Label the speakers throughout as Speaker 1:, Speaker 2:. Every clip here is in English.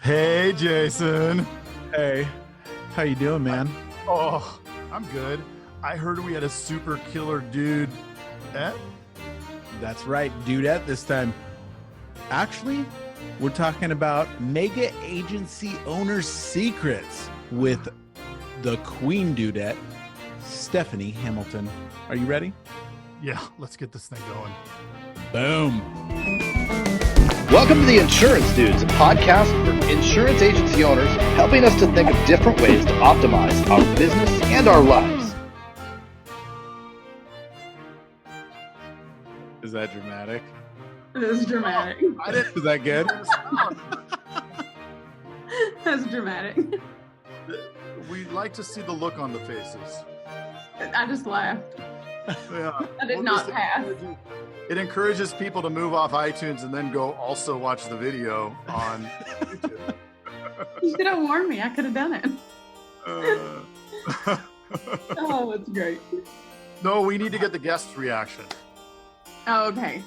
Speaker 1: Hey, Jason.
Speaker 2: Hey, how you doing, man?
Speaker 1: Oh, I'm good. I heard we had a super killer dude.
Speaker 2: That's right, Dudette this time. Actually, we're talking about mega agency owners' secrets with the Queen Dudette, Stephanie Hamilton. Are you ready?
Speaker 1: Yeah, let's get this thing going.
Speaker 2: Boom.
Speaker 3: Welcome to the Insurance Dudes, a podcast for insurance agency owners, helping us to think of different ways to optimize our business and our lives.
Speaker 2: Is that dramatic?
Speaker 4: It is dramatic.
Speaker 2: Is that good?
Speaker 4: That's dramatic.
Speaker 1: We like to see the look on the faces.
Speaker 4: I just laughed.
Speaker 1: Yeah.
Speaker 4: I did not pass.
Speaker 1: It encourages people to move off iTunes and then go also watch the video on YouTube.
Speaker 4: You should have warned me. I could have done it.
Speaker 1: Uh,
Speaker 4: Oh, that's great.
Speaker 1: no, we need to get the guest's reaction.
Speaker 4: Oh, okay.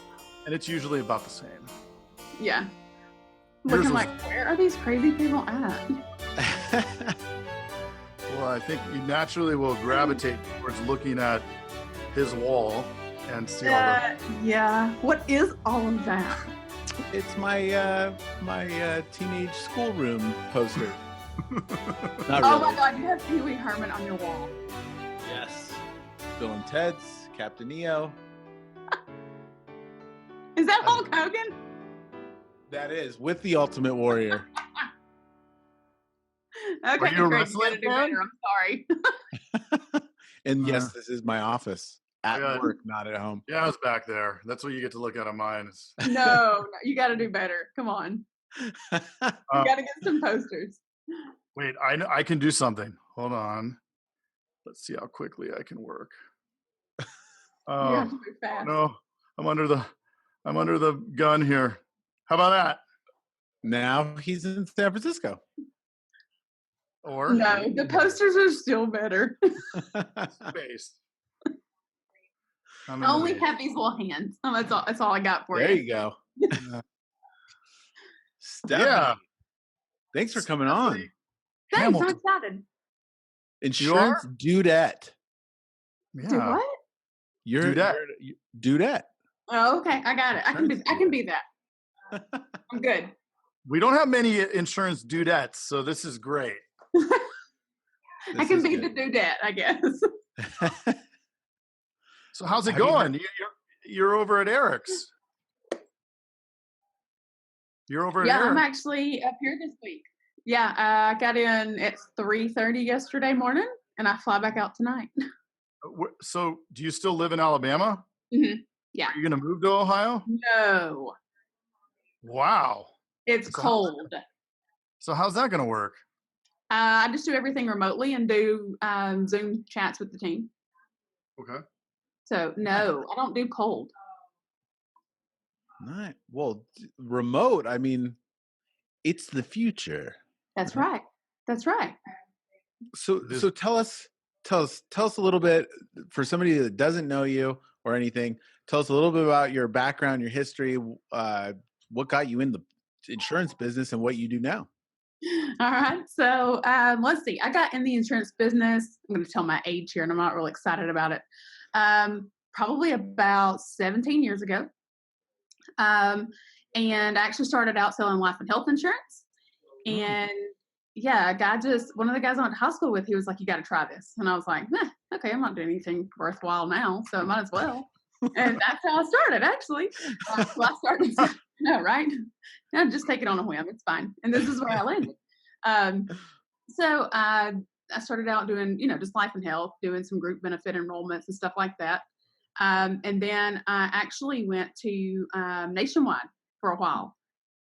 Speaker 1: And it's usually about the same.
Speaker 4: Yeah.
Speaker 1: Yours
Speaker 4: Looking
Speaker 1: was-
Speaker 4: like, where are these crazy people at?
Speaker 1: Well, I think you naturally will gravitate towards looking at his wall and see all the...
Speaker 4: Yeah. What is all of that?
Speaker 2: It's my teenage schoolroom poster. Not
Speaker 4: Oh
Speaker 2: really.
Speaker 4: my God, you have Pee Wee Herman on your wall.
Speaker 2: Yes. Bill and Ted's, Captain EO.
Speaker 4: Is that Hulk Hogan?
Speaker 2: That is with the Ultimate Warrior.
Speaker 4: Okay,
Speaker 1: you a
Speaker 4: great.
Speaker 1: wrestling
Speaker 4: You gotta do
Speaker 1: fan?
Speaker 4: better. I'm sorry.
Speaker 2: And yes,
Speaker 1: Uh,
Speaker 2: this is my office at
Speaker 1: yeah.
Speaker 2: work, not at home.
Speaker 1: Yeah, it's back there. That's what you get to look at on mine.
Speaker 4: No, you got to do better. Come on. You got to get some posters.
Speaker 1: Wait, I can do something. Hold on. Let's see how quickly I can work.
Speaker 4: You
Speaker 1: Oh
Speaker 4: have to move fast.
Speaker 1: no, I'm under the gun here. How about that?
Speaker 2: Now he's in San Francisco.
Speaker 1: Or
Speaker 4: No, the posters are still better.
Speaker 1: space.
Speaker 4: I only have these little hands. That's all I got for
Speaker 2: There
Speaker 4: you.
Speaker 2: you go.
Speaker 1: Yeah.
Speaker 2: Stephanie,
Speaker 1: Yeah.
Speaker 2: thanks for coming on.
Speaker 1: Stephanie.
Speaker 4: Thanks,
Speaker 1: Hamilton.
Speaker 4: I'm excited.
Speaker 2: Insurance Dudette.
Speaker 4: Do
Speaker 1: Yeah.
Speaker 4: what?
Speaker 2: You're
Speaker 1: Dudette.
Speaker 2: Dudette.
Speaker 4: Oh, okay. I got it. I can be that. I'm good.
Speaker 1: We don't have many insurance dudettes, so this is great.
Speaker 4: I
Speaker 2: This
Speaker 4: can
Speaker 2: is
Speaker 4: be
Speaker 2: good.
Speaker 4: the dudette, I guess.
Speaker 1: So how's it
Speaker 2: Have you
Speaker 1: going? You're over at Eric's. You're over at
Speaker 4: Yeah, I'm
Speaker 1: Eric's.
Speaker 4: actually up here this week. Yeah, I got in at 3:30 yesterday morning, and I fly back out tonight.
Speaker 1: So do you still live in Alabama?
Speaker 4: Mhm. Yeah.
Speaker 1: Are you going to move to Ohio?
Speaker 4: No,
Speaker 1: Wow.
Speaker 4: it's
Speaker 1: So-
Speaker 4: cold.
Speaker 1: So how's that going to work?
Speaker 4: I just do everything remotely and do Zoom chats with the team.
Speaker 1: Okay.
Speaker 4: So no, I don't do cold.
Speaker 2: Nice. Well, remote. I mean, it's the future.
Speaker 4: That's right. That's right.
Speaker 2: So,
Speaker 1: This-
Speaker 2: so tell us a little bit for somebody that doesn't know you or anything. Tell us a little bit about your background, your history, what got you in the insurance business, and what you do now.
Speaker 4: All right. So let's see. I got in the insurance business. I'm going to tell my age here, and I'm not really excited about it. Probably about 17 years ago. And I actually started out selling life and health insurance. And yeah, one of the guys I went to high school with, he was like, "You got to try this." And I was like, okay, I'm not doing anything worthwhile now, so I might as well. And that's how I started, actually. So I started, no, right? No, just take it on a whim. It's fine. And this is where I landed. So I started out doing, just life and health, doing some group benefit enrollments and stuff like that. And then I actually went to Nationwide for a while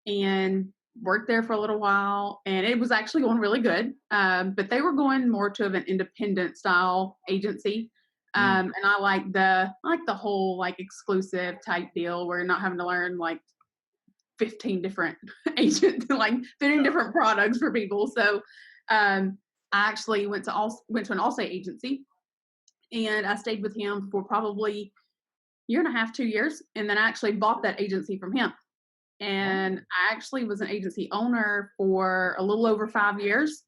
Speaker 4: and worked there for a little while. And it was actually going really good. But they were going more to an independent style agency. And I like the whole like exclusive type deal where you're not having to learn like 15 different agents, like 15 different products for people. So I actually went to an Allstate agency, and I stayed with him for probably a year and a half, 2 years, and then I actually bought that agency from him. And I actually was an agency owner for a little over 5 years.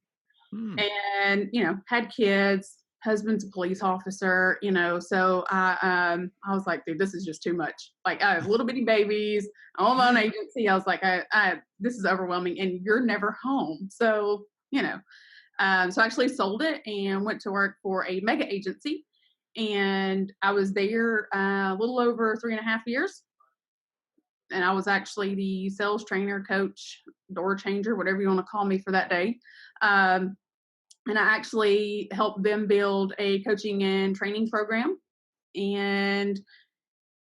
Speaker 4: And, had kids, husband's a police officer, so I was like, dude, this is just too much. Like, I have little bitty babies. I'm on my own agency. I was like, this is overwhelming, and you're never home. So, so I actually sold it and went to work for a mega agency. And I was there a little over 3.5 years. And I was actually the sales trainer, coach, door changer, whatever you want to call me for that day. And I actually helped them build a coaching and training program. And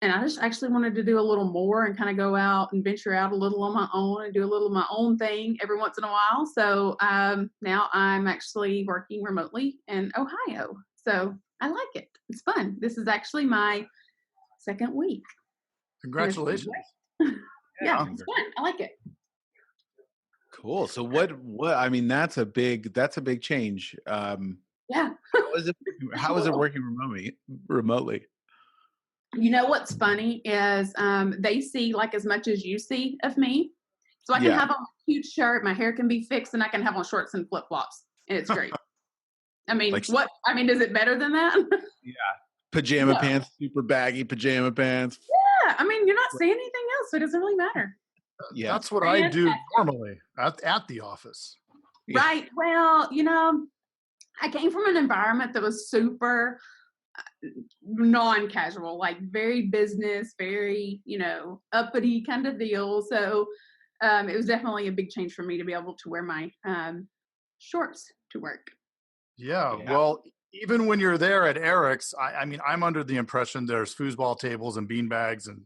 Speaker 4: I just actually wanted to do a little more and kind of go out and venture out a little on my own and do a little of my own thing every once in a while. So now I'm actually working remotely in Ohio. So I like it. It's fun. This is actually my second week.
Speaker 1: Congratulations.
Speaker 4: Yeah, it's fun. I like it.
Speaker 2: Cool. So what I mean, that's a big change.
Speaker 4: Yeah.
Speaker 2: How is it working remotely?
Speaker 4: You know what's funny is they see like as much as you see of me. So I can have on a cute shirt, my hair can be fixed, and I can have on shorts and flip flops. And it's great. I mean, is it better than that?
Speaker 2: Yeah. Pajama pants, super baggy pajama pants.
Speaker 4: Yeah. I mean, you're not saying anything else, so it doesn't really matter.
Speaker 1: Yeah. That's what I do normally at the office.
Speaker 4: Right. Well, I came from an environment that was super non-casual, like very business, very, uppity kind of deal. So it was definitely a big change for me to be able to wear my shorts to work.
Speaker 1: Yeah. Well, even when you're there at Eric's, I mean, I'm under the impression there's foosball tables and bean bags and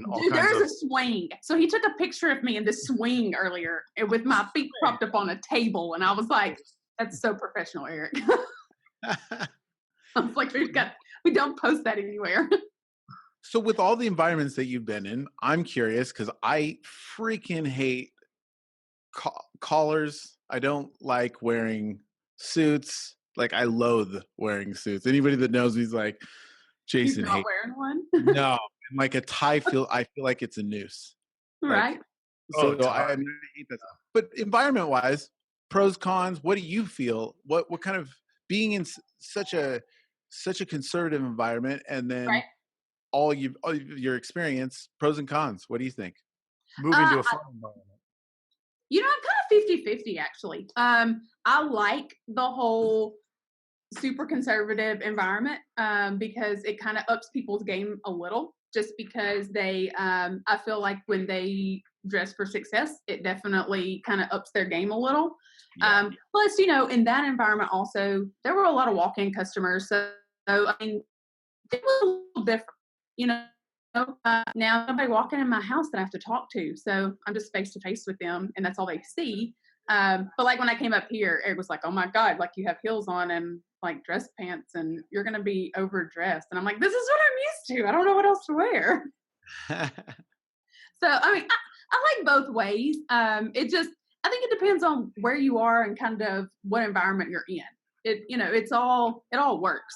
Speaker 1: all kinds of.
Speaker 4: There's a swing. So he took a picture of me in this swing earlier with my feet propped up on a table, and I was like, "That's so professional, Eric." I was like, we don't post that anywhere.
Speaker 2: So with all the environments that you've been in, I'm curious because I freaking hate collars. I don't like wearing suits. Like, I loathe wearing suits. Anybody that knows me is like, Jason,
Speaker 4: You're not wearing one?
Speaker 2: No, and like a tie, I feel like it's a noose.
Speaker 4: Right.
Speaker 2: Like, I hate that. But environment-wise, pros, cons. What do you feel? What kind of being in such a conservative environment, and then all your experience, pros and cons? What do you think?
Speaker 1: Moving to a fun environment.
Speaker 4: I'm kind of 50-50 actually. I like the whole super conservative environment because it kind of ups people's game a little, just because they I feel like when they dress for success, it definitely kind of ups their game a little. Plus, in that environment also, there were a lot of walk-in customers. So I mean, it was a little different, now somebody walking in my house that I have to talk to. So I'm just face to face with them, and that's all they see. But like when I came up here, it was like, oh my God, like you have heels on and like dress pants, and you're going to be overdressed. And I'm like, this is what I'm used to. I don't know what else to wear. So, I mean, I like both ways. I think it depends on where you are and kind of what environment you're in. It all works.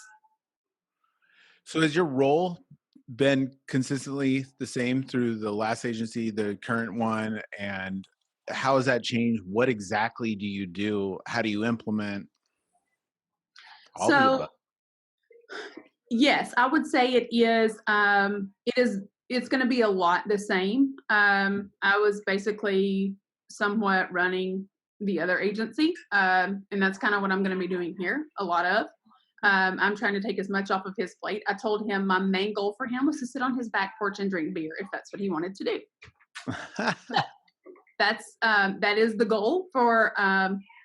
Speaker 2: So has your role been consistently the same through the last agency, the current one, and how has that changed? What exactly do you do? How do you implement?
Speaker 4: Yes, I would say it is. It's going to be a lot the same. I was basically somewhat running the other agency, and that's kind of what I'm going to be doing here. A lot of. I'm trying to take as much off of his plate. I told him my main goal for him was to sit on his back porch and drink beer if that's what he wanted to do. That is the goal for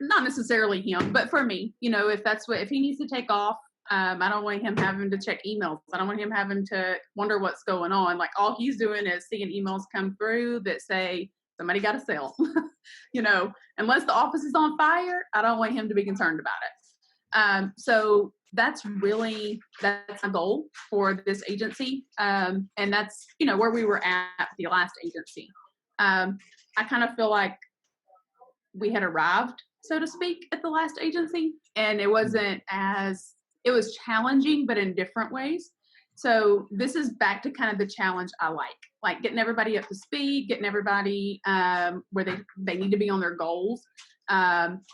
Speaker 4: not necessarily him, but for me. If he needs to take off, I don't want him having to check emails. I don't want him having to wonder what's going on. Like, all he's doing is seeing emails come through that say somebody got a sale. Unless the office is on fire, I don't want him to be concerned about it. So that's my goal for this agency. And that's, where we were at the last agency. I kind of feel like we had arrived, so to speak, at the last agency, and it was challenging, but in different ways. So this is back to kind of the challenge I like getting everybody up to speed, getting everybody where they need to be on their goals.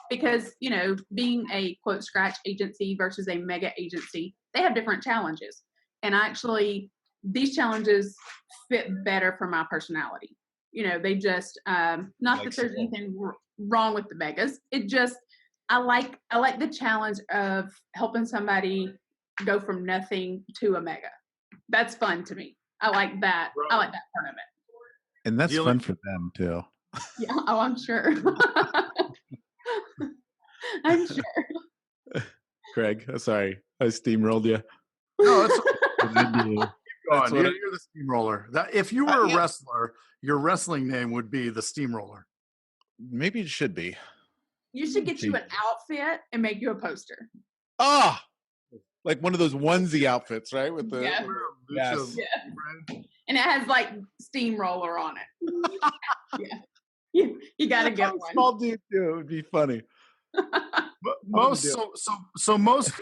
Speaker 4: Because, you know, being a quote scratch agency versus a mega agency, they have different challenges. And actually, these challenges fit better for my personality. You know, they just, not that there's anything wrong with the megas. It just, I like the challenge of helping somebody go from nothing to a mega. That's fun to me. I like that. I like that part of it.
Speaker 2: And that's fun for them too.
Speaker 4: Yeah. Oh, I'm sure. I'm sure.
Speaker 2: Craig, sorry, I steamrolled you.
Speaker 1: No, it's you're the steamroller. If you were a wrestler, your wrestling name would be the Steamroller.
Speaker 2: Maybe it should be.
Speaker 4: You should get you an outfit and make you a poster.
Speaker 2: Ah, like one of those onesie outfits, right? With the
Speaker 1: yes.
Speaker 4: Yeah. And it has like Steamroller on it. Yeah. You got to get one.
Speaker 2: Small dude too. It would be funny.
Speaker 1: Most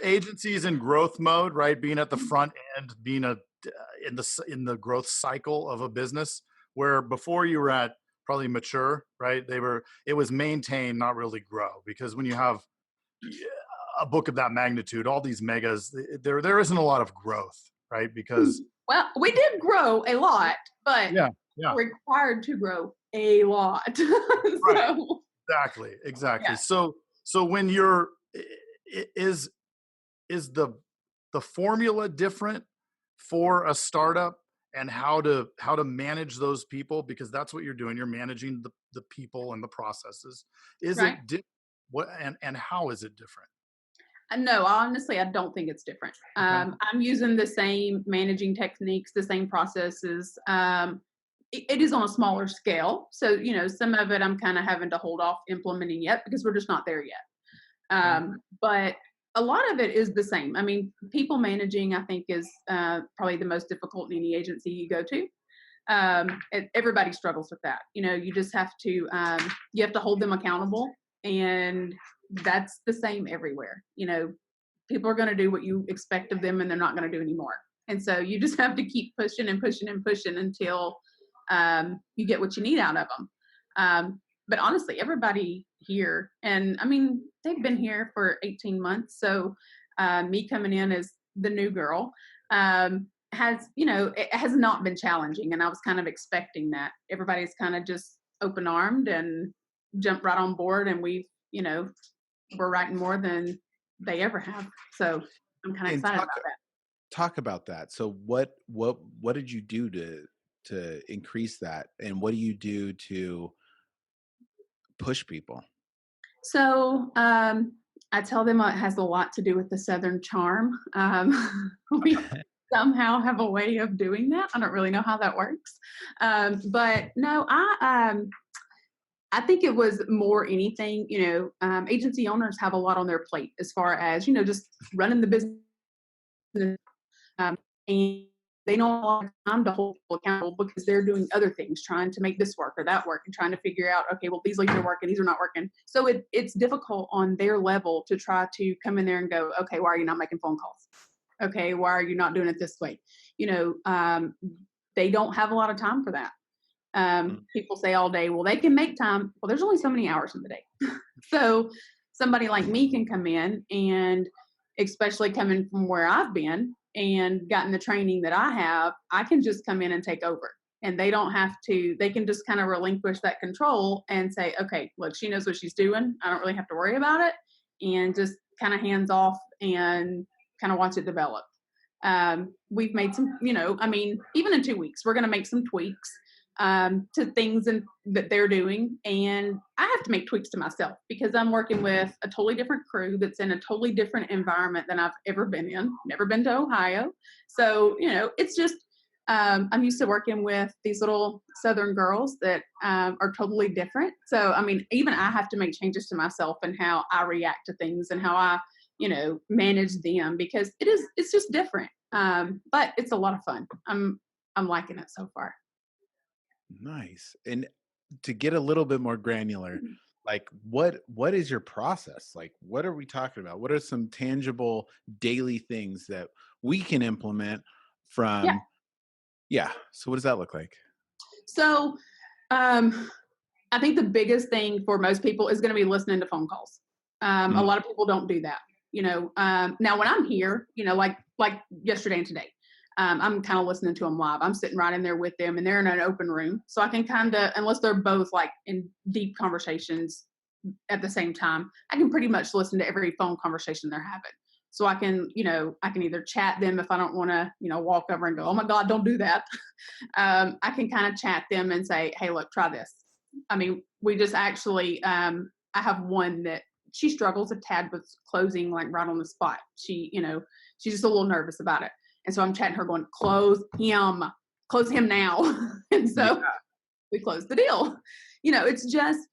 Speaker 1: agencies in growth mode, right? Being at the front end, being in the growth cycle of a business, where before you were at probably mature, right? It was maintain, not really grow, because when you have a book of that magnitude, all these megas, there isn't a lot of growth, right? Because
Speaker 4: we did grow a lot, but
Speaker 1: we're
Speaker 4: required to grow a lot.
Speaker 1: Right. Exactly.
Speaker 4: Yeah.
Speaker 1: So when you're is the formula different for a startup, and how to manage those people, because that's what you're doing. You're managing the people and the processes. Is it and how is it different?
Speaker 4: No, honestly, I don't think it's different. I'm using the same managing techniques, the same processes. It is on a smaller scale. So, you know, some of it I'm kind of having to hold off implementing yet because we're just not there yet. But a lot of it is the same. I mean, people managing, I think, is probably the most difficult in any agency you go to. Everybody struggles with that. You know, you just have to, you have to hold them accountable, and that's the same everywhere. You know, people are going to do what you expect of them, and they're not going to do anymore. And so you just have to keep pushing and pushing and pushing until you get what you need out of them. But honestly, everybody here, and I mean, they've been here for 18 months. So me coming in as the new girl has, you know, it has not been challenging. And I was kind of expecting that. Everybody's kind of just open armed and jumped right on board. And we've, you know, we're writing more than they ever have. So I'm kind of excited about that.
Speaker 2: Talk about that. So what did you do to increase that? And what do you do to push people?
Speaker 4: So I tell them it has a lot to do with the Southern charm. We somehow have a way of doing that. I don't really know how that works. But no, I think it was more anything, you know, agency owners have a lot on their plate as far as, you know, just running the business. And they don't have a lot of time to hold people accountable because they're doing other things, trying to make this work or that work, and trying to figure out, okay, well, these leads are working, these are not working. So it's difficult on their level to try to come in there and go, okay, why are you not making phone calls? Okay, why are you not doing it this way? You know, they don't have a lot of time for that. People say all day, well, they can make time. Well, there's only so many hours in the day. So somebody like me can come in, and especially coming from where I've been and gotten the training that I have, I can just come in and take over. And they don't have to, they can just kind of relinquish that control and say, okay, look, she knows what she's doing. I don't really have to worry about it. And just kind of hands off and kind of watch it develop. We've made some, you know, I mean, even in 2 weeks, we're going to make some tweaks to things that they're doing. And I have to make tweaks to myself because I'm working with a totally different crew that's in a totally different environment than I've ever been in. Never been to Ohio. So, you know, it's just, I'm used to working with these little Southern girls that are totally different. So, I mean, even I have to make changes to myself and how I react to things and how I, you know, manage them because it's just different. But it's a lot of fun. I'm liking it so far.
Speaker 2: Nice. And to get a little bit more granular, like what is your process? Like, what are we talking about? What are some tangible daily things that we can implement from, yeah. So what does that look like?
Speaker 4: So I think the biggest thing for most people is going to be listening to phone calls. A lot of people don't do that. Now when I'm here, like yesterday and today, I'm kind of listening to them live. I'm sitting right in there with them, and they're in an open room. So I can kind of, unless they're both like in deep conversations at the same time, I can pretty much listen to every phone conversation they're having. So I can either chat them if I don't want to, walk over and go, oh my God, don't do that. I can kind of chat them and say, hey, look, try this. I mean, we just actually, I have one that she struggles a tad with closing, like right on the spot. She's just a little nervous about it. And so I'm chatting her going, close him now. And so we closed the deal. It's just,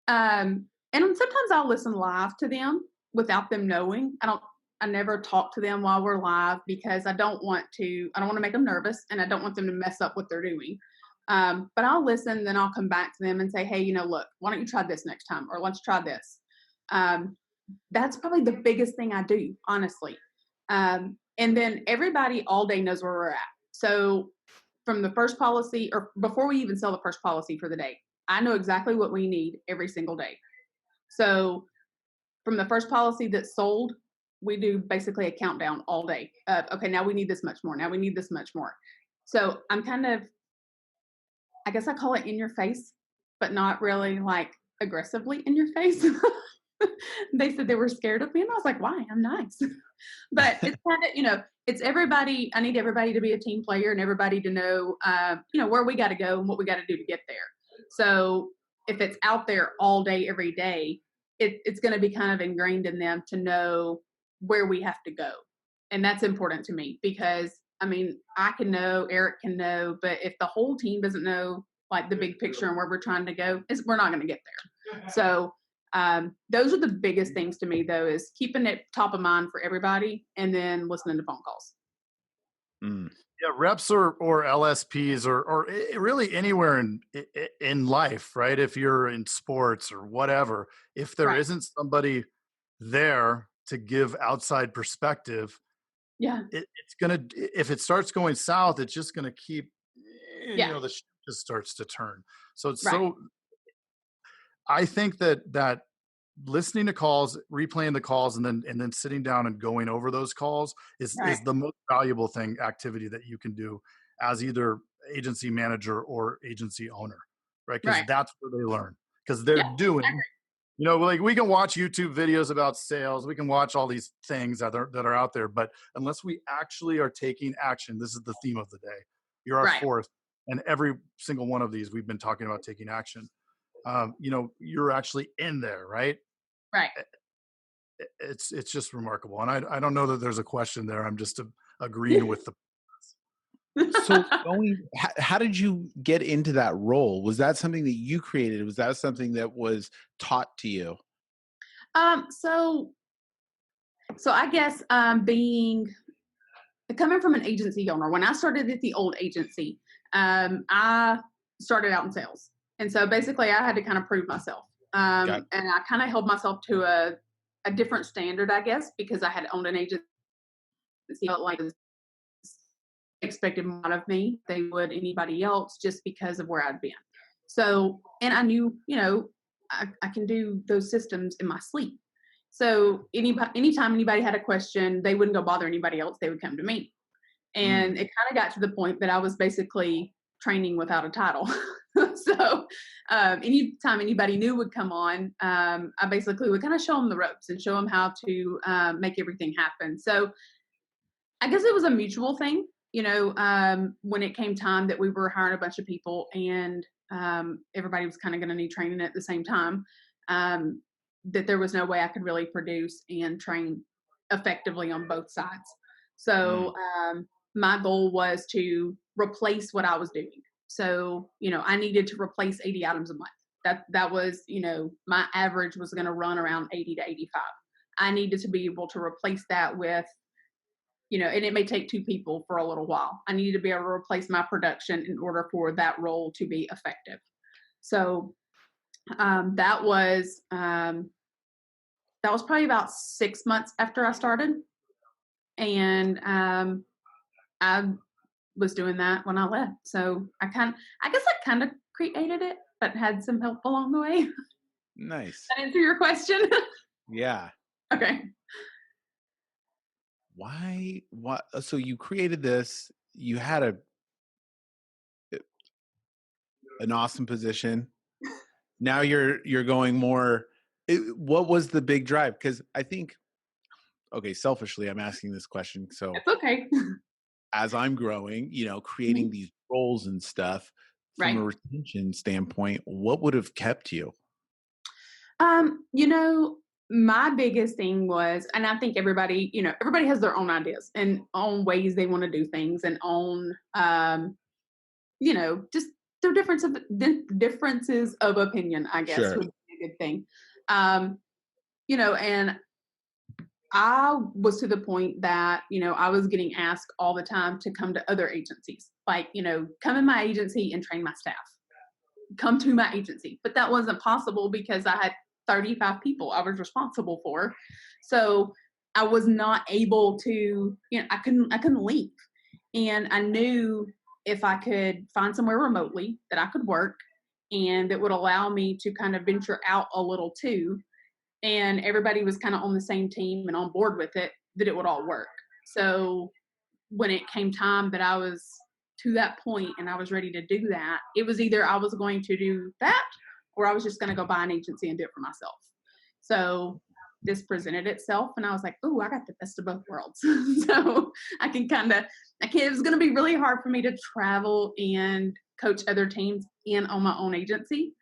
Speaker 4: and sometimes I'll listen live to them without them knowing. I never talk to them while we're live because I don't want to make them nervous, and I don't want them to mess up what they're doing. But I'll listen, then I'll come back to them and say, hey, look, why don't you try this next time? Or let's try this. That's probably the biggest thing I do, honestly. And then everybody all day knows where we're at. So from the first policy, or before we even sell the first policy for the day, I know exactly what we need every single day. So from the first policy that's sold, we do basically a countdown all day. Okay, now we need this much more. Now we need this much more. So I'm kind of, I guess I call it in your face, but not really like aggressively in your face. They said they were scared of me, and I was like, why? I'm nice. But it's kind of, it's everybody. I need everybody to be a team player and everybody to know, where we got to go and what we got to do to get there. So if it's out there all day, every day, it's going to be kind of ingrained in them to know where we have to go. And that's important to me because, I mean, I can know, Eric can know, but if the whole team doesn't know like the big picture and where we're trying to go, we're not going to get there. So those are the biggest things to me, though, is keeping it top of mind for everybody and then listening to phone calls.
Speaker 1: Yeah, reps or LSPs or really anywhere in life, right? If you're in sports or whatever, if there isn't somebody there to give outside perspective, it's gonna, if it starts going south, it's just gonna keep, the ship just starts to turn. So it's I think that listening to calls, replaying the calls, and then sitting down and going over those calls is the most valuable activity that you can do as either agency manager or agency owner, right? Because that's where they learn, because they're doing. Like we can watch YouTube videos about sales, we can watch all these things that are out there, but unless we actually are taking action, this is the theme of the day. You're our fourth, and every single one of these we've been talking about taking action. You're actually in there, right?
Speaker 4: Right.
Speaker 1: It's just remarkable, and I don't know that there's a question there. I'm just agreeing with the.
Speaker 2: So how did you get into that role? Was that something that you created? Was that something that was taught to you?
Speaker 4: So I guess coming from an agency owner, when I started at the old agency, I started out in sales. And so basically I had to kind of prove myself. And I kind of held myself to a different standard, I guess, because I had owned an agency, like expected more out of me they would anybody else, just because of where I'd been. So, and I knew, I can do those systems in my sleep. So anytime anybody had a question, they wouldn't go bother anybody else. They would come to me. And it kind of got to the point that I was basically training without a title. So anytime anybody new would come on, I basically would kind of show them the ropes and show them how to make everything happen. So I guess it was a mutual thing, when it came time that we were hiring a bunch of people and everybody was kind of going to need training at the same time, that there was no way I could really produce and train effectively on both sides. So my goal was to replace what I was doing. So, I needed to replace 80 items a month. That was, my average was going to run around 80 to 85. I needed to be able to replace that with, and it may take two people for a little while. I needed to be able to replace my production in order for that role to be effective. So that was probably about 6 months after I started. And I was doing that when I left. So I guess I kind of created it, but had some help along the way.
Speaker 2: Nice.
Speaker 4: That answer your question?
Speaker 2: Yeah.
Speaker 4: Okay.
Speaker 2: Why? What? So you created this. You had an awesome position. Now you're going more. What was the big drive? Because I think, okay, selfishly, I'm asking this question. So
Speaker 4: It's okay.
Speaker 2: as I'm growing, creating these roles and stuff from
Speaker 4: Right.
Speaker 2: a retention standpoint, what would have kept you?
Speaker 4: My biggest thing was, and I think everybody has their own ideas and own ways they want to do things and own, just their differences of opinion, I guess,
Speaker 2: Sure.
Speaker 4: would be a good thing. And I was to the point that, I was getting asked all the time to come to other agencies, like, come in my agency and train my staff, come to my agency. But that wasn't possible because I had 35 people I was responsible for. So I was not able to, I couldn't leave. And I knew if I could find somewhere remotely that I could work and that would allow me to kind of venture out a little too, and everybody was kind of on the same team and on board with it, that it would all work. So when it came time that I was to that point and I was ready to do that, it was either I was going to do that or I was just going to go buy an agency and do it for myself. So this presented itself and I was like, oh, I got the best of both worlds. So it was going to be really hard for me to travel and coach other teams on my own agency.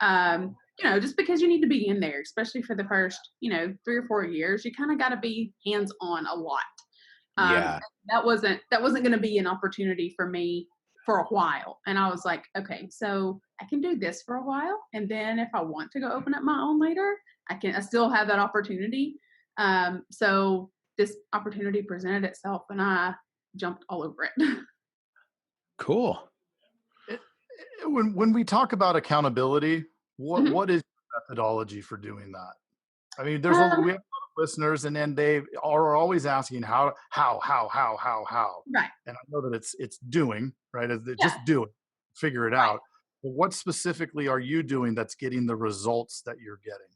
Speaker 4: Just because you need to be in there, especially for the first, 3 or 4 years, you kind of got to be hands-on a lot.
Speaker 2: Yeah.
Speaker 4: That wasn't going to be an opportunity for me for a while. And I was like, okay, so I can do this for a while. And then if I want to go open up my own later, I still have that opportunity. So this opportunity presented itself and I jumped all over it.
Speaker 2: Cool.
Speaker 1: When we talk about accountability,
Speaker 4: Mhm.
Speaker 1: what is your methodology for doing that? I mean, we have a lot of listeners, and then they are always asking how.
Speaker 4: Right.
Speaker 1: And I know that it's doing, right?
Speaker 4: Yeah.
Speaker 1: Just do it, figure it
Speaker 4: Right.
Speaker 1: out. But what specifically are you doing that's getting the results that you're getting?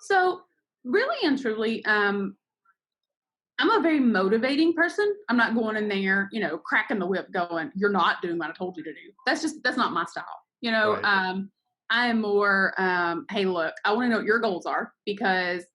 Speaker 4: So really and truly, I'm a very motivating person. I'm not going in there, cracking the whip going, you're not doing what I told you to do. That's not my style.
Speaker 1: Right.
Speaker 4: I am more, hey, look, I want to know what your goals are, because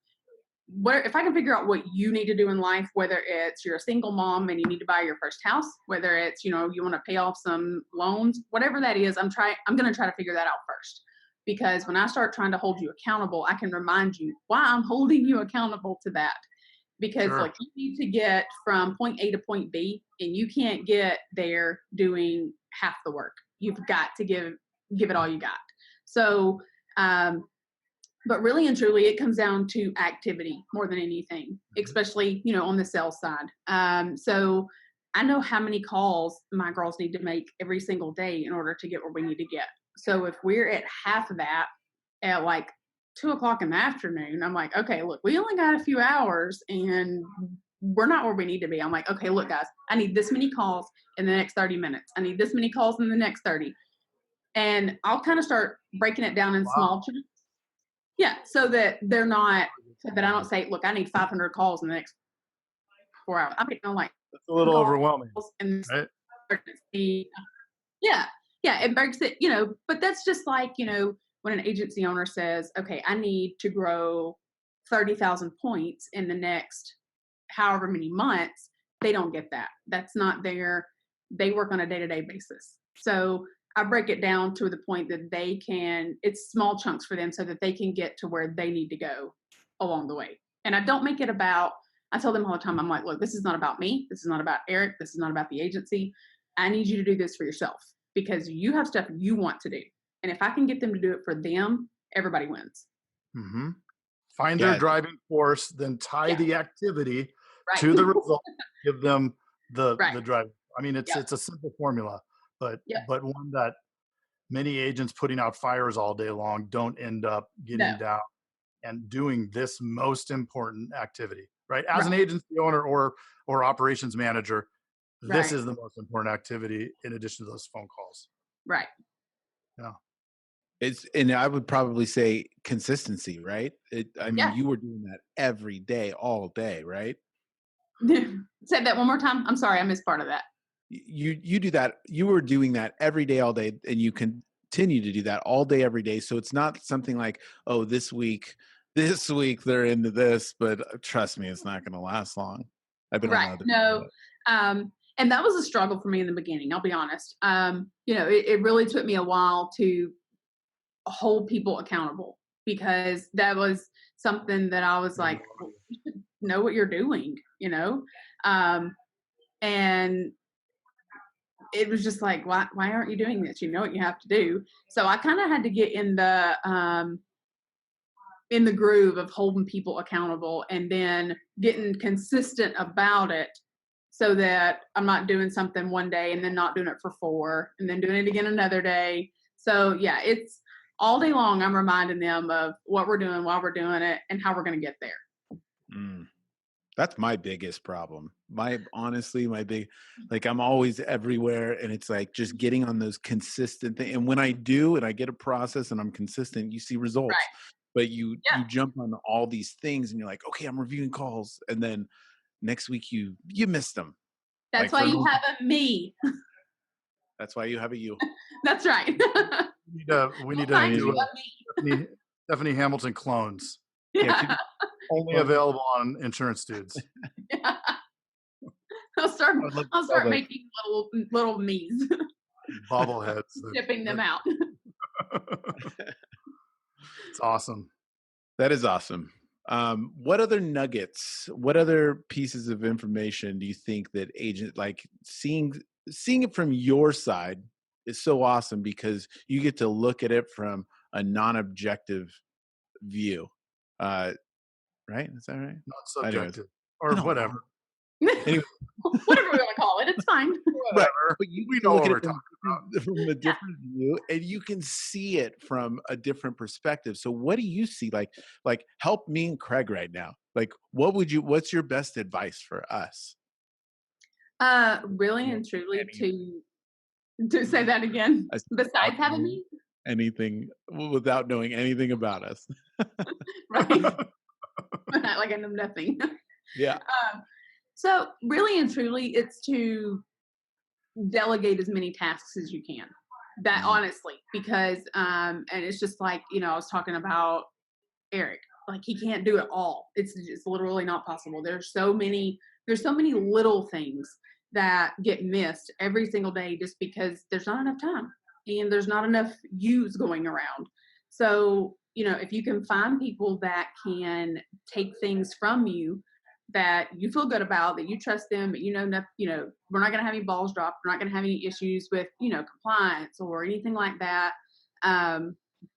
Speaker 4: if I can figure out what you need to do in life, whether it's you're a single mom and you need to buy your first house, whether it's, you want to pay off some loans, whatever that is, I'm going to try to figure that out first. Because when I start trying to hold you accountable, I can remind you why I'm holding you accountable to that. Because
Speaker 1: Sure.
Speaker 4: you need to get from point A to point B, and you can't get there doing half the work. You've got to give it all you got. So, but really and truly, it comes down to activity more than anything, especially, on the sales side. So I know how many calls my girls need to make every single day in order to get where we need to get. So if we're at half of that at like 2:00 in the afternoon, I'm like, okay, look, we only got a few hours and we're not where we need to be. I'm like, okay, look, guys, I need this many calls in the next 30 minutes. I need this many calls in the next 30. And I'll kind of start breaking it down in small chunks. Yeah, so that I don't say, look, I need 500 calls in the next 4 hours. I mean, like,
Speaker 1: It's a little overwhelming,
Speaker 4: and
Speaker 1: right?
Speaker 4: yeah, it breaks it, but that's just like, when an agency owner says, okay, I need to grow 30,000 points in the next however many months, they don't get that. That's not they work on a day-to-day basis. So I break it down to the point that it's small chunks for them so that they can get to where they need to go along the way. And I don't make it I tell them all the time, I'm like, look, this is not about me. This is not about Eric. This is not about the agency. I need you to do this for yourself because you have stuff you want to do. And if I can get them to do it for them, everybody wins.
Speaker 1: Mm-hmm. Find their driving force, then tie the activity to the result, give them the drive. I mean, it's a simple formula, but one that many agents putting out fires all day long don't end up getting down and doing this most important activity, right? As an agency owner or operations manager, this
Speaker 4: Right.
Speaker 1: is the most important activity in addition to those phone calls.
Speaker 4: Right.
Speaker 1: Yeah.
Speaker 2: And I would probably say consistency, right? I mean,
Speaker 4: Yeah.
Speaker 2: you were doing that every day, all day, right?
Speaker 4: Say that one more time. I'm sorry, I missed part of that.
Speaker 2: You do that. You were doing that every day, all day, and you continue to do that all day, every day. So it's not something like, oh, this week they're into this, but trust me, it's not going to last long. I've been on
Speaker 4: Right.
Speaker 2: other.
Speaker 4: No. And that was a struggle for me in the beginning. I'll be honest. It really took me a while to hold people accountable because that was something that I was like, well, you should know what you're doing, and it was just like, why aren't you doing this? You know what you have to do. So I kind of had to get in the groove of holding people accountable and then getting consistent about it so that I'm not doing something one day and then not doing it for 4 and then doing it again another day. So yeah, it's all day long. I'm reminding them of what we're doing, why we're doing it, and how we're going to get there.
Speaker 2: That's my biggest problem. Honestly, like I'm always everywhere, and it's like just getting on those consistent things. And when I do, and I get a process and I'm consistent, you see results.
Speaker 4: Right.
Speaker 2: But you jump on all these things and you're like, okay, I'm reviewing calls. And then next week you missed them.
Speaker 4: That's
Speaker 2: like
Speaker 4: why you have a me.
Speaker 2: That's why you have a you.
Speaker 4: That's right.
Speaker 1: We need to do Stephanie Hamilton clones.
Speaker 4: Yeah.
Speaker 1: Only available on Insurance Dudes.
Speaker 4: Yeah. I'll start making little me's.
Speaker 1: Bobbleheads.
Speaker 4: Shipping them out.
Speaker 1: It's awesome.
Speaker 2: That is awesome. What other nuggets, what other pieces of information do you think that seeing it from your side is so awesome because you get to look at it from a non-objective view, right? Is that right?
Speaker 1: Not subjective.
Speaker 2: Anyways.
Speaker 1: Or whatever.
Speaker 2: Anyway.
Speaker 4: Whatever we want to call it, it's fine.
Speaker 2: Right. But you
Speaker 1: know
Speaker 2: look
Speaker 1: what
Speaker 2: at
Speaker 1: we're
Speaker 2: it from a different view, and you can see it from a different perspective. So what do you see? Like help me and Craig right now. Like what's your best advice for us?
Speaker 4: Really and truly to say that again. Besides having me?
Speaker 2: Anything without knowing anything about us.
Speaker 4: Right. Like I know nothing.
Speaker 2: Yeah.
Speaker 4: So really and truly, it's to delegate as many tasks as you can. That honestly, because and it's just like, I was talking about Eric. Like he can't do it all. It's literally not possible. There's so many little things that get missed every single day just because there's not enough time and there's not enough use going around. So, if you can find people that can take things from you that you feel good about, that you trust them, but we're not going to have any balls dropped. We're not going to have any issues with, compliance or anything like that.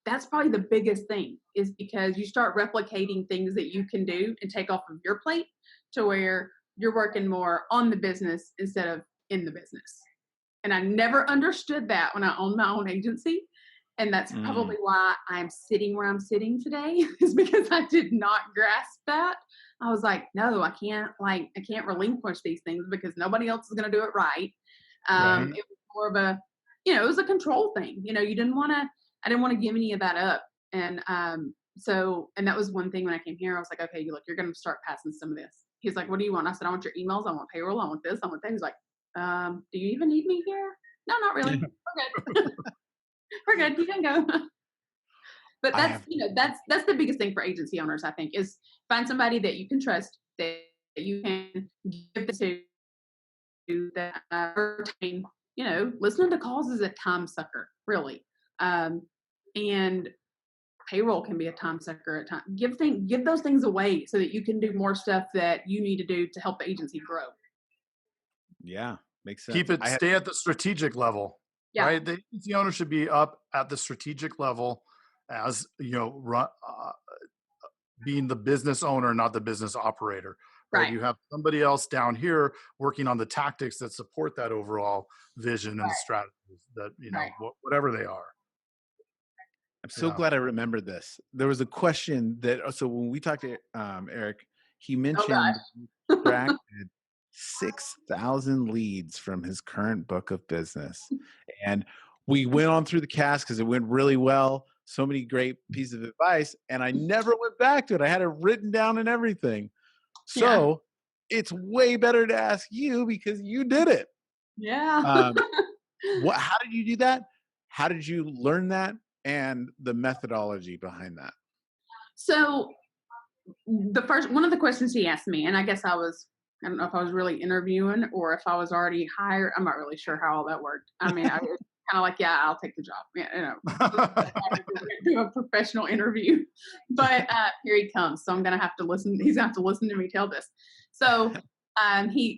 Speaker 4: That's probably the biggest thing is because you start replicating things that you can do and take off of your plate to where you're working more on the business instead of in the business. And I never understood that when I owned my own agency. And that's probably why I'm sitting where I'm sitting today is because I did not grasp that. I was like, no, I can't relinquish these things because nobody else is going to do it right. It was more of a, it was a control thing. I didn't want to give any of that up. And and that was one thing when I came here, I was like, okay, you're going to start passing some of this. He's like, what do you want? I said, I want your emails. I want payroll. I want this. I want that. He's like, do you even need me here? No, not really. We're good. We're good. You can go. But that's the biggest thing for agency owners, I think, is find somebody that you can trust, that you can give this to, that retain. Listening to calls is a time sucker, really. And payroll can be a time sucker at times. Give those things away so that you can do more stuff that you need to do to help the agency grow.
Speaker 2: Yeah, makes sense.
Speaker 1: Stay at the strategic level.
Speaker 4: Yeah.
Speaker 1: Right? The agency owner should be up at the strategic level as, being the business owner, not the business operator. Right? You have somebody else down here working on the tactics that support that overall vision and the strategies that, whatever they are.
Speaker 2: I'm so glad I remembered this. There was a question so when we talked to Eric, he mentioned 6,000 leads from his current book of business. And we went on through the cast because it went really well. So many great pieces of advice. And I never went back to it. I had it written down and everything. So it's way better to ask you because you did it.
Speaker 4: Yeah.
Speaker 2: How did you do that? How did you learn that? And the methodology behind that?
Speaker 4: So one of the questions he asked me, and I guess I don't know if I was really interviewing or if I was already hired. I'm not really sure how all that worked. I mean, I was kind of like, yeah, I'll take the job. Yeah, do a professional interview. But here he comes. So I'm going to have to listen. He's going to have to listen to me tell this. So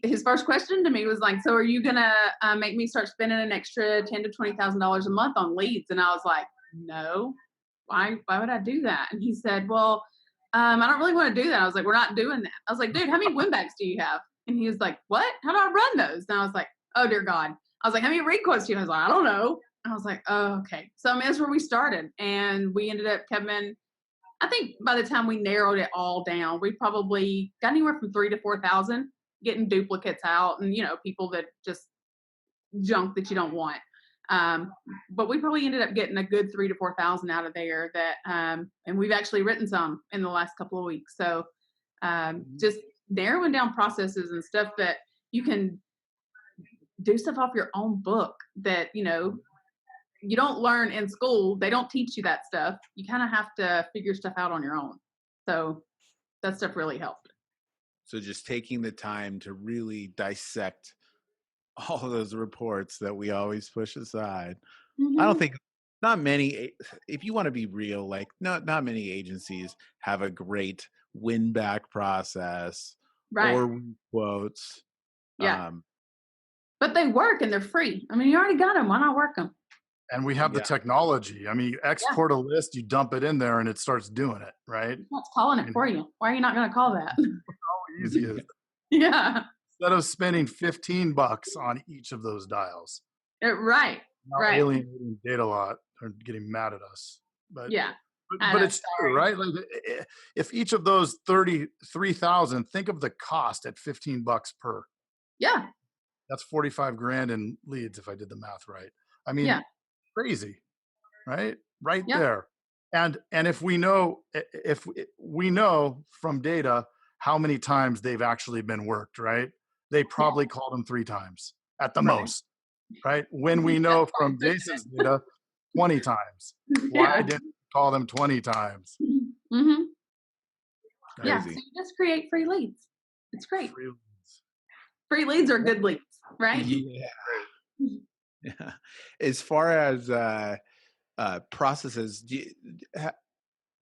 Speaker 4: his first question to me was like, so are you going to make me start spending an extra $10,000 to $20,000 a month on leads? And I was like, no, why would I do that? And he said, well, I don't really want to do that. I was like, we're not doing that. I was like, dude, how many win backs do you have? And he was like, what? How do I run those? And I was like, oh, dear God. I was like, how many requests do you have? I was like, I don't know. I was like, oh, okay. So I mean, that's where we started. And we ended up coming, I think by the time we narrowed it all down, we probably got anywhere from 3,000 to 4,000 getting duplicates out and, people that just junk that you don't want. But we probably ended up getting a good 3,000 to 4,000 out of there that, and we've actually written some in the last couple of weeks. So, just narrowing down processes and stuff that you can do stuff off your own book that, you don't learn in school. They don't teach you that stuff. You kind of have to figure stuff out on your own. So that stuff really helped.
Speaker 2: So just taking the time to really dissect all of those reports that we always push aside. I don't think not many, if you want to be real, like not many agencies have a great win back process or quotes.
Speaker 4: Yeah. But they work and they're free. I mean, you already got them. Why not work them?
Speaker 1: And we have the technology. I mean, you export a list, you dump it in there and it starts doing it, right?
Speaker 4: It's calling it for you. Why are you not going to call that?
Speaker 1: How easy is it?
Speaker 4: Yeah.
Speaker 1: Instead of spending $15 on each of those dials.
Speaker 4: Right.
Speaker 1: Alienating data a lot or getting mad at us. But but it's true, right? Like if each of those 33,000, think of the cost at $15 per.
Speaker 4: Yeah.
Speaker 1: That's 45 grand in leads if I did the math right. I mean, crazy, right? Right there. And if we know from data how many times they've actually been worked, right? They probably called them 3 times at the most, right? When we know from Jason's data 20 times. Why didn't we call them 20 times?
Speaker 4: Mm-hmm. Yeah, so you just create free leads. It's great. Free leads are good leads, right?
Speaker 2: Yeah. As far as processes, do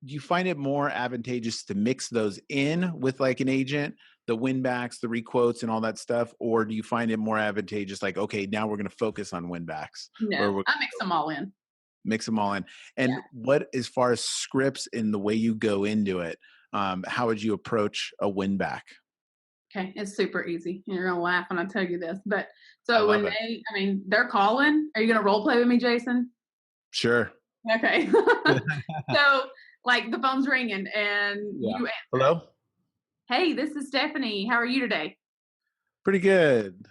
Speaker 2: you find it more advantageous to mix those in with like an agent, the win backs, the requotes and all that stuff? Or do you find it more advantageous like, okay, now we're going to focus on win backs?
Speaker 4: No, I mix them all in.
Speaker 2: Mix them all in. And what, as far as scripts and the way you go into it, how would you approach a win back?
Speaker 4: Okay, it's super easy. You're going to laugh when I tell you this. But so when they're calling, are you going to role play with me, Jason?
Speaker 2: Sure.
Speaker 4: Okay. So like the phone's ringing and you answer.
Speaker 2: Hello?
Speaker 4: Hey, this is Stephanie. How are you today?
Speaker 2: Pretty good.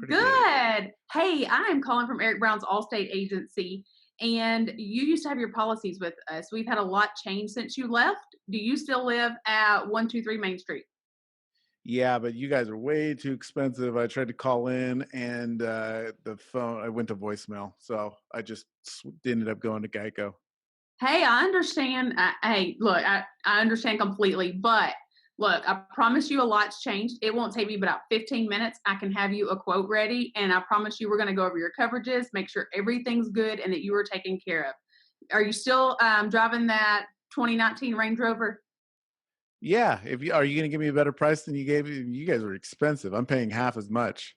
Speaker 4: Good. Hey, I am calling from Eric Brown's Allstate agency, and you used to have your policies with us. We've had a lot change since you left. Do you still live at 123 Main Street?
Speaker 2: Yeah, but you guys are way too expensive. I tried to call in and the phone, I went to voicemail. So I just ended up going to Geico.
Speaker 4: Hey, I understand. Look, I understand completely. But look, I promise you a lot's changed. It won't take me but about 15 minutes. I can have you a quote ready. And I promise you we're going to go over your coverages, make sure everything's good and that you are taken care of. Are you still driving that 2019 Range Rover?
Speaker 2: Yeah. Are you going to give me a better price than you gave me? You guys are expensive. I'm paying half as much.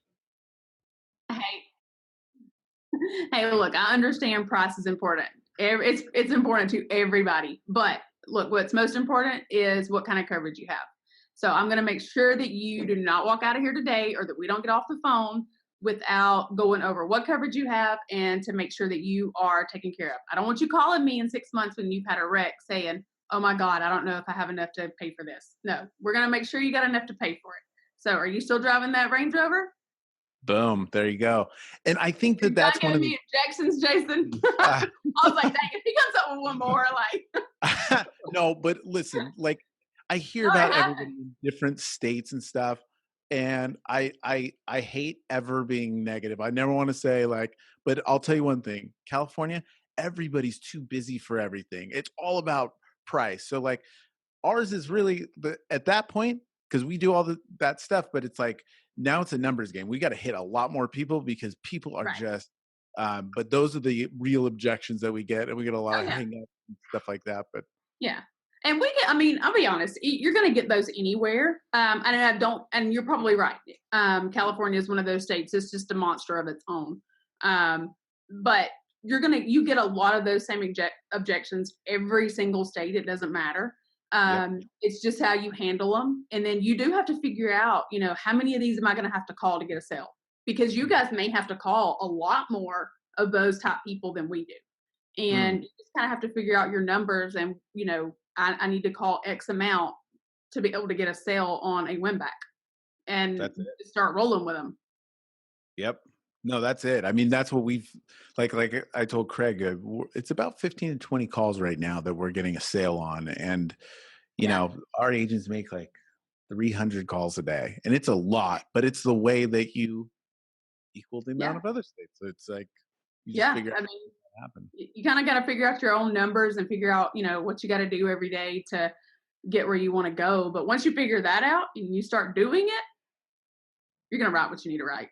Speaker 4: Hey, look, I understand price is important. It's important to everybody. But look, what's most important is what kind of coverage you have. So I'm going to make sure that you do not walk out of here today or that we don't get off the phone without going over what coverage you have and to make sure that you are taken care of. I don't want you calling me in 6 months when you've had a wreck saying, oh my God, I don't know if I have enough to pay for this. No, we're going to make sure you got enough to pay for it. So are you still driving that Range Rover?
Speaker 2: Boom. There you go. And I think
Speaker 4: You're
Speaker 2: that that's one of
Speaker 4: the objections, Jason.
Speaker 2: uh,
Speaker 4: I was like, dang, if he comes up with one more, like,
Speaker 2: no, but listen, like I hear
Speaker 4: no, it
Speaker 2: about
Speaker 4: happens.
Speaker 2: everybody in different states and stuff. And I hate ever being negative. I never want to say like, but I'll tell you one thing, California, everybody's too busy for everything. It's all about price. So like ours is really at that point, because we do all that stuff, but it's like now it's a numbers game. We got to hit a lot more people because people are
Speaker 4: Right.
Speaker 2: just but those are the real objections that we get, and we get a lot of
Speaker 4: yeah.
Speaker 2: hang up and stuff like that. But
Speaker 4: Yeah. And we get, I mean, I'll be honest, you're going to get those anywhere. And you're probably right. California is one of those states. It's just a monster of its own. But you get a lot of those same objections every single state. It doesn't matter. It's just how you handle them. And then you do have to figure out, how many of these am I going to have to call to get a sale? Because you guys may have to call a lot more of those type people than we do. And you just kind of have to figure out your numbers and, I need to call X amount to be able to get a sale on a win back and start rolling with them.
Speaker 2: Yep. No, that's it. I mean, that's what we've like I told Craig, it's about 15 to 20 calls right now that we're getting a sale on. And, you know, our agents make like 300 calls a day, and it's a lot, but it's the way that you equal the amount of other states. So it's like, you just figure out what happen.
Speaker 4: You kind of got to figure out your own numbers and figure out, what you got to do every day to get where you want to go. But once you figure that out and you start doing it, you're going to write what you need to write.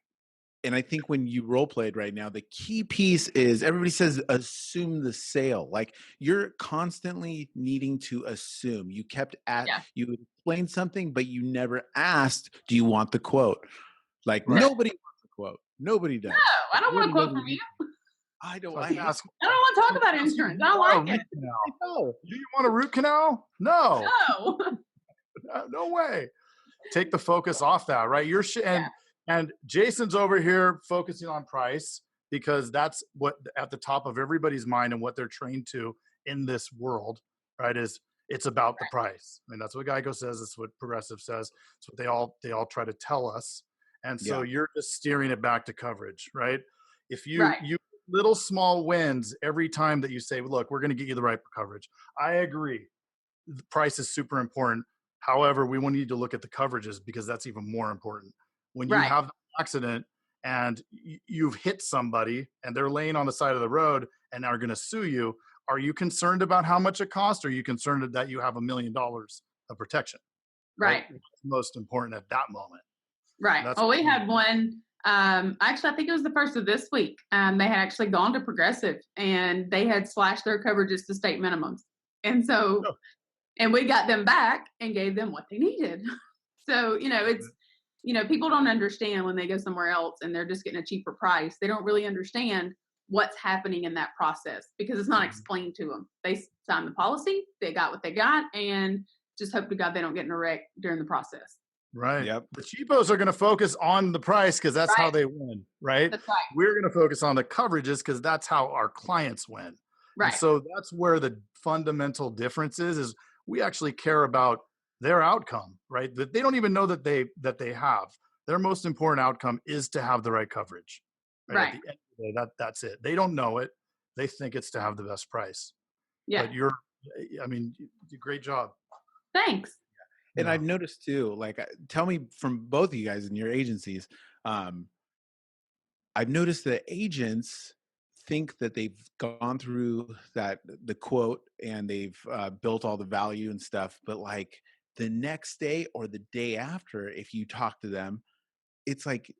Speaker 2: And I think when you role played right now, the key piece is everybody says assume the sale. Like you're constantly needing to assume. You kept you explained something, but you never asked, do you want the quote? Like nobody wants a quote. Nobody does.
Speaker 4: No, I don't want a quote from you.
Speaker 2: I don't.
Speaker 4: I don't want to talk about insurance. I don't like it.
Speaker 1: Do you want a root canal? No. No way. Take the focus off that, right? And Jason's over here focusing on price because that's what at the top of everybody's mind and what they're trained to in this world, right? Is it's about the price. I mean, that's what Geico says. It's what Progressive says. It's what they all try to tell us. And so you're just steering it back to coverage, right? If you little small wins every time that you say, look, we're going to get you the right coverage. I agree. The price is super important. However, we need to look at the coverages because that's even more important. When you have an accident and you've hit somebody and they're laying on the side of the road and are going to sue you, are you concerned about how much it costs? Or are you concerned that you have $1 million of protection?
Speaker 4: Right.
Speaker 1: What's most important at that moment?
Speaker 4: Right. We had one. Actually, I think it was the first of this week. They had actually gone to Progressive and they had slashed their coverages to state minimums. And so, and we got them back and gave them what they needed. So, it's, people don't understand when they go somewhere else and they're just getting a cheaper price. They don't really understand what's happening in that process because it's not explained to them. They signed the policy, they got what they got, and just hope to God they don't get in a wreck during the process.
Speaker 1: Right. Yep. The cheapos are going to focus on the price because that's how they win, right?
Speaker 4: That's right.
Speaker 1: We're going to focus on the coverages because that's how our clients win.
Speaker 4: Right.
Speaker 1: And so that's where the fundamental difference is we actually care about their outcome, right? That they don't even know that they have. Their most important outcome is to have the right coverage. Right. At the end of the day, that's it. They don't know it. They think it's to have the best price. Yeah. But you did a great job.
Speaker 4: Thanks.
Speaker 2: And I've noticed too, like, tell me from both of you guys in your agencies, I've noticed that agents think that they've gone through the quote and they've built all the value and stuff. But like the next day or the day after, if you talk to them, it's like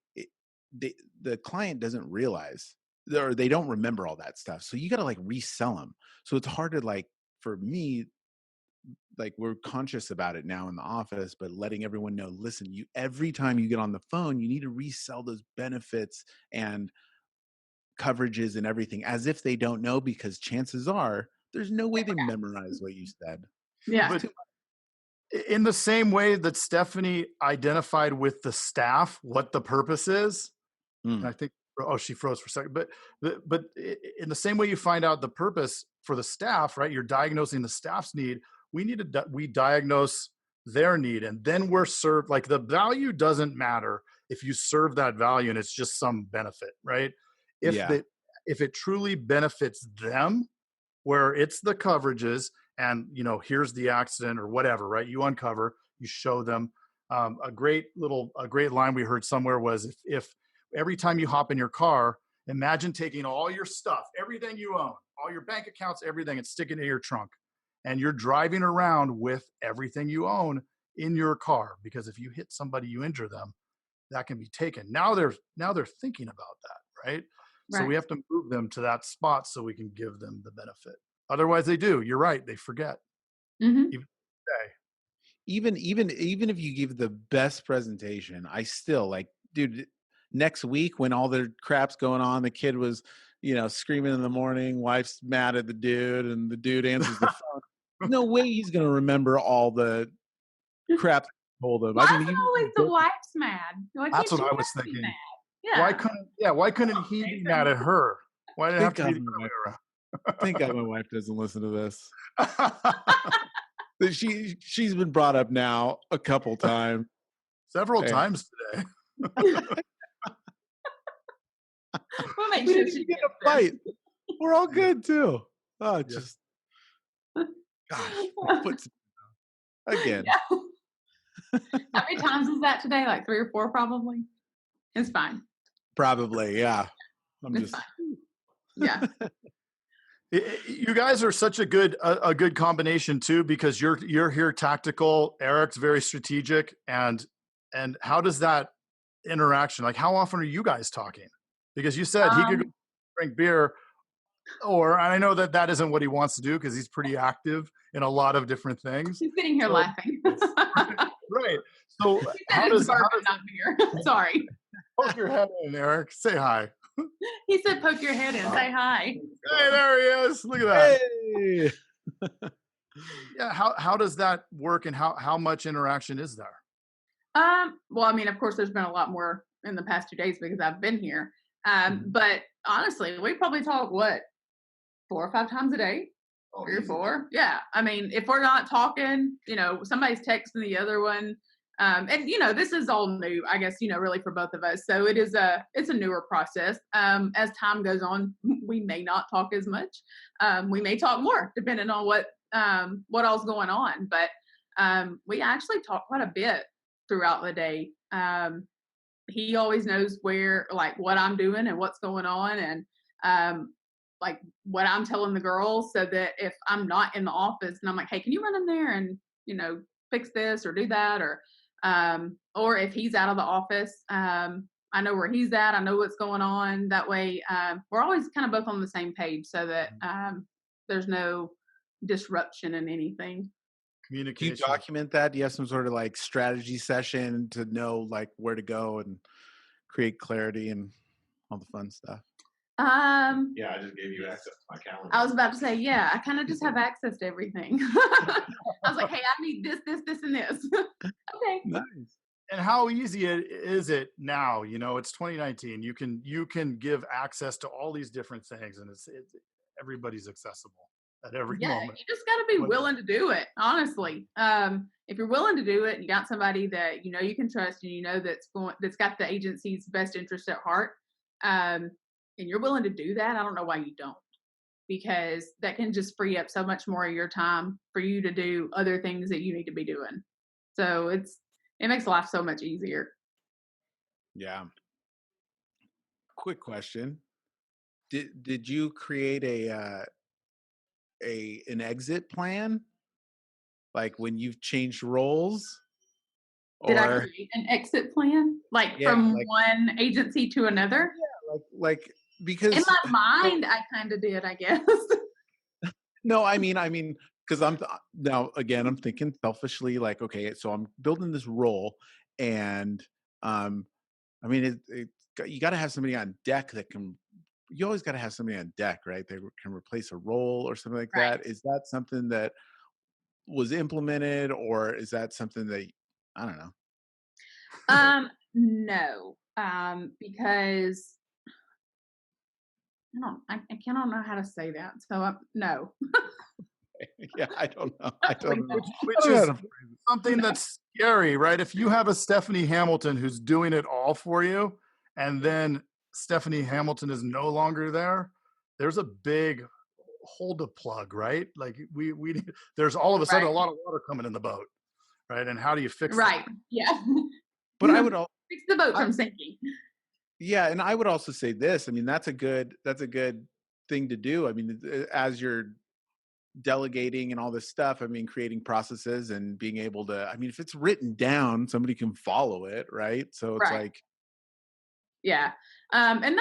Speaker 2: the client doesn't realize or they don't remember all that stuff. So you got to like resell them. So it's hard to like, for me, like we're conscious about it now in the office, but letting everyone know, listen, every time you get on the phone, you need to resell those benefits and coverages and everything as if they don't know, because chances are there's no way they memorize what you said.
Speaker 4: Yeah.
Speaker 1: But in the same way that Stephanie identified with the staff what the purpose is, and I think, she froze for a second, but in the same way you find out the purpose for the staff, right? You're diagnosing the staff's need. We diagnose their need, and then we're served. Like, the value doesn't matter if you serve that value and it's just some benefit, right? If
Speaker 2: Yeah.
Speaker 1: the if it truly benefits them, where it's the coverages and, here's the accident or whatever, right? You uncover, you show them. A great line we heard somewhere was, if every time you hop in your car, imagine taking all your stuff, everything you own, all your bank accounts, everything, and sticking it in your trunk, and you're driving around with everything you own in your car, because if you hit somebody, you injure them, that can be taken. Now they're thinking about that, right? So we
Speaker 4: Right.
Speaker 1: have to move them to that spot so we can give them the benefit. Otherwise, they do. You're right. They forget.
Speaker 4: Mm-hmm.
Speaker 1: Even today.
Speaker 2: Even if you give the best presentation, I still like, dude, next week when all the crap's going on, the kid was, screaming in the morning, wife's mad at the dude, and the dude answers the phone. No way he's gonna remember all the crap that I told him.
Speaker 4: Why
Speaker 2: I
Speaker 4: is
Speaker 2: mean,
Speaker 4: it always the wife's mad? Why
Speaker 1: That's
Speaker 4: can't
Speaker 1: what
Speaker 4: you
Speaker 1: I was
Speaker 4: just be
Speaker 1: thinking.
Speaker 4: mad?
Speaker 1: Why couldn't he be mad at her? Why did it have
Speaker 2: thank
Speaker 1: to be
Speaker 2: God
Speaker 1: the
Speaker 2: my
Speaker 1: other
Speaker 2: wife,
Speaker 1: way
Speaker 2: thank God my wife doesn't listen to this.
Speaker 1: around?
Speaker 2: But she's been brought up now a couple times.
Speaker 1: Several
Speaker 2: Hey.
Speaker 1: times today.
Speaker 4: We'll make
Speaker 2: We
Speaker 4: sure
Speaker 2: didn't
Speaker 4: she
Speaker 2: even get
Speaker 4: gets
Speaker 2: a fight. We're all good too. Oh,
Speaker 1: Yeah.
Speaker 2: just gosh, my foot's again.
Speaker 4: Yeah. How many times is that today? Like 3 or 4, probably. It's fine.
Speaker 2: Probably, yeah. I'm
Speaker 4: It's
Speaker 2: just
Speaker 4: fine. Yeah.
Speaker 1: You guys are such a good combination too, because you're here tactical. Eric's very strategic, and how does that interaction, like, how often are you guys talking? Because you said he could go drink beer, or, and I know that isn't what he wants to do because he's pretty active in a lot of different things.
Speaker 4: He's sitting here laughing.
Speaker 1: Right. So
Speaker 4: He said
Speaker 1: how
Speaker 4: it's
Speaker 1: does
Speaker 4: bourbon, not beer. Sorry.
Speaker 1: poke your head in, Eric? Say hi.
Speaker 4: He said, "Poke your head in, say hi."
Speaker 1: Hey, there he is. Look at that.
Speaker 2: hey.
Speaker 1: Yeah. How does that work, and how much interaction is there?
Speaker 4: Well, I mean, of course, there's been a lot more in the past 2 days because I've been here. But honestly, we probably talk 4 or 5 times a day. 3 or 4. Yeah. I mean, if we're not talking, somebody's texting the other one. And this is all new, I guess, really for both of us. So it's a newer process. As time goes on, we may not talk as much. We may talk more depending on what all's going on. But we actually talk quite a bit throughout the day. He always knows what I'm doing and what's going on, and like what I'm telling the girls, so that if I'm not in the office and I'm like, hey, can you run in there and, fix this or do that? Or if he's out of the office, I know where he's at. I know what's going on. That way, we're always kind of both on the same page, so that there's no disruption in anything.
Speaker 2: Do you
Speaker 1: Communication.
Speaker 2: document that? Do you have some sort of like strategy session to know like where to go and create clarity and all the fun stuff?
Speaker 5: Yeah, I just gave you access to my calendar.
Speaker 4: I was about to say, yeah, I kind of just have access to everything. I was like, hey, I need this, and this. Okay.
Speaker 2: Nice.
Speaker 1: And how easy is it now? It's 2019. You can give access to all these different things, and it's everybody's accessible at every moment.
Speaker 4: You just got to be willing to do it. Honestly, if you're willing to do it, you got somebody that you can trust, and that's got the agency's best interest at heart, and you're willing to do that. I don't know why you don't, because that can just free up so much more of your time for you to do other things that you need to be doing. So it makes life so much easier.
Speaker 2: Yeah. Quick question. Did you create an exit plan? Like when you've changed roles?
Speaker 4: Did I create an exit plan? From one agency to another?
Speaker 2: Yeah, like because
Speaker 4: in my mind, I kind of did, I guess.
Speaker 2: No, I mean, because I'm thinking selfishly, like, okay, so I'm building this role, and you got to have somebody on deck that can. You always got to have somebody on deck, right? They can replace a role or something like that. Is that something that was implemented, or is that something that I don't know?
Speaker 4: No, because I don't know how to say that. So no.
Speaker 2: Yeah, I don't know. I don't know.
Speaker 1: Which is something that's scary, right? If you have a Stephanie Hamilton who's doing it all for you, and then Stephanie Hamilton is no longer there, there's a big hole to plug, right? Like we need, there's all of a sudden a lot of water coming in the boat, right? And how do you fix
Speaker 4: Right.
Speaker 1: that?
Speaker 4: Yeah.
Speaker 2: But I would
Speaker 4: fix the boat from sinking.
Speaker 2: Yeah, and I would also say this. I mean, that's a good thing to do. I mean, as you're delegating and all this stuff, I mean, creating processes and being able to, I mean, if it's written down, somebody can follow it, right? So it's like,
Speaker 4: yeah. And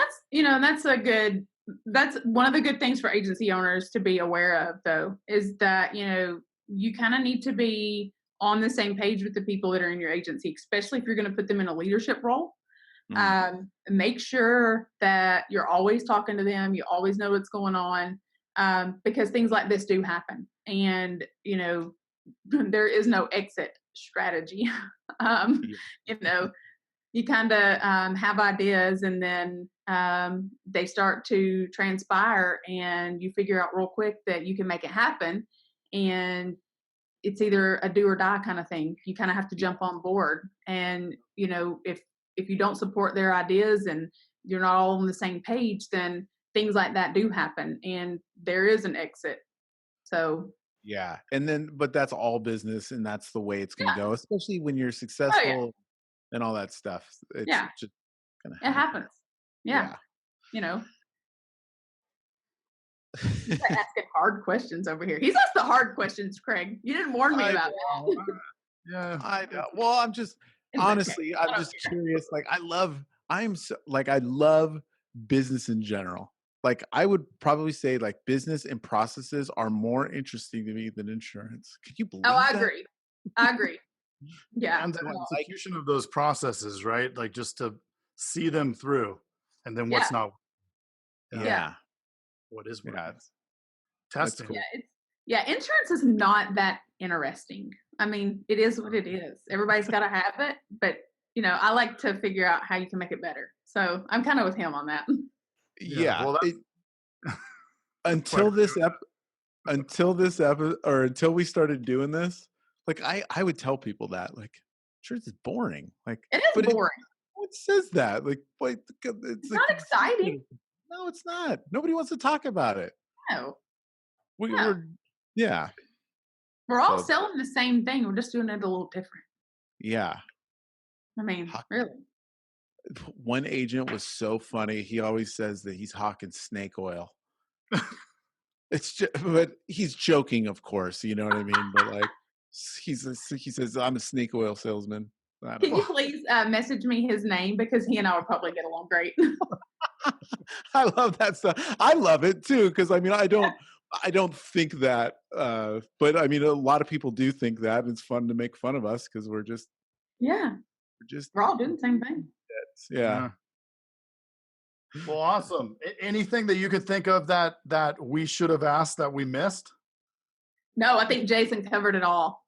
Speaker 4: that's one of the good things for agency owners to be aware of, though, is that, you kind of need to be on the same page with the people that are in your agency, especially if you're going to put them in a leadership role. Make sure that you're always talking to them. You always know what's going on, because things like this do happen. And, there is no exit strategy. You kind of have ideas, and then they start to transpire, and you figure out real quick that you can make it happen. And it's either a do or die kind of thing. You kind of have to jump on board. And, if you don't support their ideas and you're not all on the same page, then things like that do happen, and there is an exit. So
Speaker 2: yeah. And then, but that's all business, and that's the way it's going to go, especially when you're successful and all that stuff. It's just
Speaker 4: it happens. Yeah. You're asking hard questions over here. He's asked the hard questions, Craig. You didn't warn me about that.
Speaker 2: Yeah. I know. Well, I'm just, honestly, I'm just curious. Like, I love business in general. Like, I would probably say like business and processes are more interesting to me than insurance. Could you believe
Speaker 4: I
Speaker 2: that?
Speaker 4: agree. Yeah.
Speaker 1: And the execution of those processes, right? Like, just to see them through, and then what's not. What is testing.
Speaker 2: Cool.
Speaker 4: Insurance is not that interesting. I mean, it is what it is. Everybody's got to have it, but I like to figure out how you can make it better. So I'm kind of with him on that.
Speaker 2: Yeah.
Speaker 1: Well,
Speaker 2: until we started doing this, like I would tell people that, like, insurance is boring. Like,
Speaker 4: it is boring.
Speaker 2: What says that? Like,
Speaker 4: it's not exciting.
Speaker 2: No, it's not. Nobody wants to talk about it.
Speaker 4: No.
Speaker 2: We're
Speaker 4: all selling the same thing. We're just doing it a little different.
Speaker 2: Yeah.
Speaker 4: I mean, really.
Speaker 2: One agent was so funny. He always says that he's hawking snake oil. But he's joking, of course. You know what I mean? But like, he says, I'm a snake oil salesman.
Speaker 4: Can you please message me his name, because he and I would probably get along great.
Speaker 2: I love that stuff. I love it too, because I mean, I don't think that, but I mean, a lot of people do think that. It's fun to make fun of us because we're all
Speaker 4: doing the same thing.
Speaker 2: Yeah.
Speaker 1: Well, awesome. Anything that you could think of that we should have asked that we missed?
Speaker 4: No, I think Jason covered it all.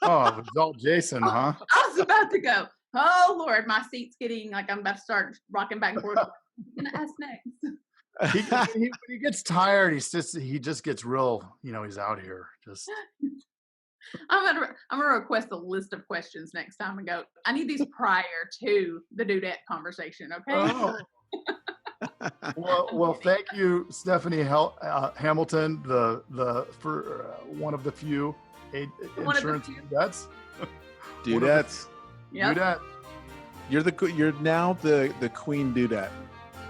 Speaker 1: Oh, it's all Jason, huh?
Speaker 4: I was about to go, oh Lord, my seat's getting like I'm about to start rocking back and forth. I'm gonna ask next.
Speaker 1: When he gets tired, he just gets real, he's out here. Just
Speaker 4: I'm gonna request a list of questions next time and go, I need these prior to the Dudette conversation, okay?
Speaker 1: Oh. Well, thank you, Stephanie Hamilton, for one of the few insurance Dudettes.
Speaker 2: Dudettes.
Speaker 4: Yep.
Speaker 1: Dudette.
Speaker 2: You're now the Queen Dudette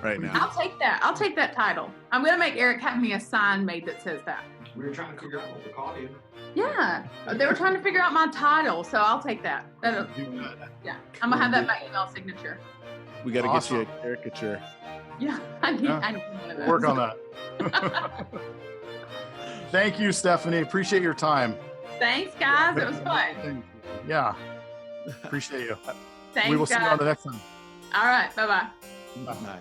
Speaker 2: right now.
Speaker 4: I'll take that title. I'm gonna make Eric have me a sign made that says that.
Speaker 5: We were trying to figure out what to call you.
Speaker 4: Yeah, they were trying to figure out my title, so I'll take that. Yeah, I'm gonna have that in my email signature.
Speaker 2: We got to get you a caricature.
Speaker 4: Yeah, I need one of those.
Speaker 1: Work on that. Thank you, Stephanie. Appreciate your time.
Speaker 4: Thanks, guys. It was fun.
Speaker 1: Yeah, appreciate you.
Speaker 4: Thanks,
Speaker 1: we will see you on the next one.
Speaker 4: All right, bye-bye.
Speaker 2: Bye.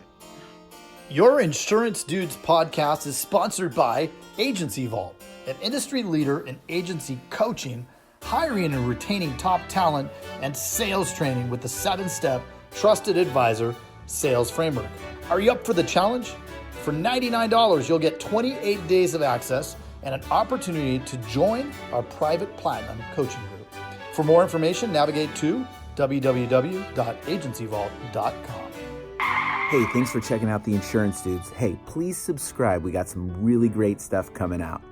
Speaker 3: Your Insurance Dudes podcast is sponsored by Agency Vault, an industry leader in agency coaching, hiring and retaining top talent, and sales training with the 7-step trusted advisor sales framework. Are you up for the challenge? For $99, you'll get 28 days of access and an opportunity to join our private platinum coaching group. For more information, navigate to www.agencyvault.com.
Speaker 6: Hey, thanks for checking out the Insurance Dudes. Hey, please subscribe. We got some really great stuff coming out.